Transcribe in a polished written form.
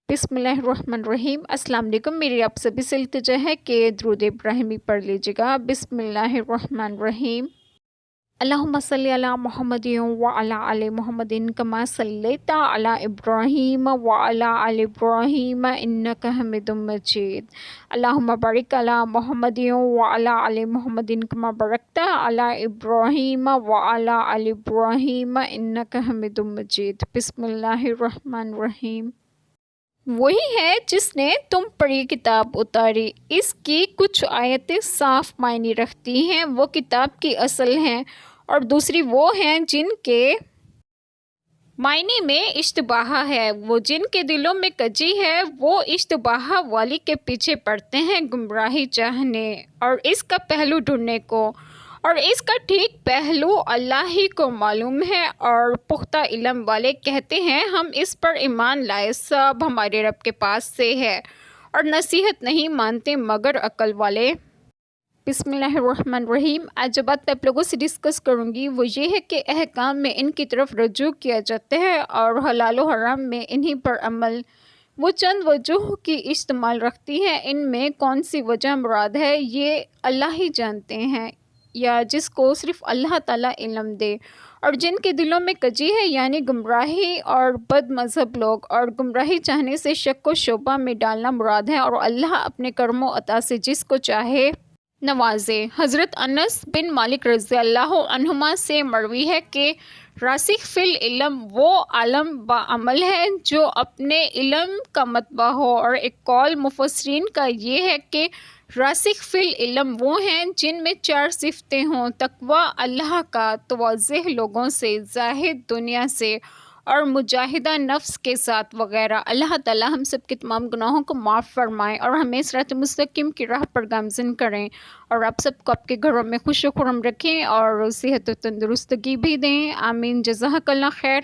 بسم اللہ الرحمن الرحیم۔ السلام علیکم۔ میری آپ سبھی سے التجا ہے کہ درود ابراہیمی پڑھ لیجیے گا۔ بسم اللہ الرحمن الرحیم۔ اللہم صلی علی محمد وعلی آل محمد کما صلیت علی ابراہیم وعلی آل ابراہیم انک حمید مجید۔ اللہم بارک علی محمد وعلی آل محمد کما بارکت علی ابراہیم وعلی آل ابراہیم انک حمید مجید۔ بسم اللہ الرحمن الرحیم۔ وہی ہے جس نے تم پر یہ کتاب اتاری، اس کی کچھ آیتیں صاف معنی رکھتی ہیں، وہ کتاب کی اصل ہیں، اور دوسری وہ ہیں جن کے معنی میں اشتباہ ہے۔ وہ جن کے دلوں میں کجی ہے وہ اشتباہ والی کے پیچھے پڑتے ہیں گمراہی چاہنے اور اس کا پہلو ڈھونڈنے کو، اور اس کا ٹھیک پہلو اللہ ہی کو معلوم ہے، اور پختہ علم والے کہتے ہیں ہم اس پر ایمان لائے، سب ہمارے رب کے پاس سے ہے، اور نصیحت نہیں مانتے مگر عقل والے۔ بسم اللہ الرحمن الرحیم۔ آج جو بات میں آپ لوگوں سے ڈسکس کروں گی وہ یہ ہے کہ احکام میں ان کی طرف رجوع کیا جاتا ہے اور حلال و حرام میں انہی پر عمل۔ وہ چند وجوہ کی استعمال رکھتی ہے، ان میں کون سی وجہ مراد ہے یہ اللہ ہی جانتے ہیں، یا جس کو صرف اللہ تعالیٰ علم دے، اور جن کے دلوں میں کجی ہے یعنی گمراہی اور بد مذہب لوگ، اور گمراہی چاہنے سے شک و شبہ میں ڈالنا مراد ہے، اور اللہ اپنے کرم و عطا سے جس کو چاہے نوازے۔ حضرت انس بن مالک رضی اللہ عنہما سے مروی ہے کہ راسخ فی العلم وہ عالم بعمل ہے جو اپنے علم کا متبع ہو، اور ایک قول مفسرین کا یہ ہے کہ راسخ فی العلم وہ ہیں جن میں 4 صفتیں ہوں: تقوی اللہ کا، تواضع لوگوں سے، زاہد دنیا سے، اور مجاہدہ نفس کے ساتھ وغیرہ۔ اللہ تعالی ہم سب کے تمام گناہوں کو معاف فرمائے اور ہمیں صراط مستقیم کی راہ پر گامزن کریں، اور آپ سب کو آپ کے گھروں میں خوش و خرم رکھیں اور صحت و تندرستگی بھی دیں۔ آمین۔ جزاک اللہ خیر۔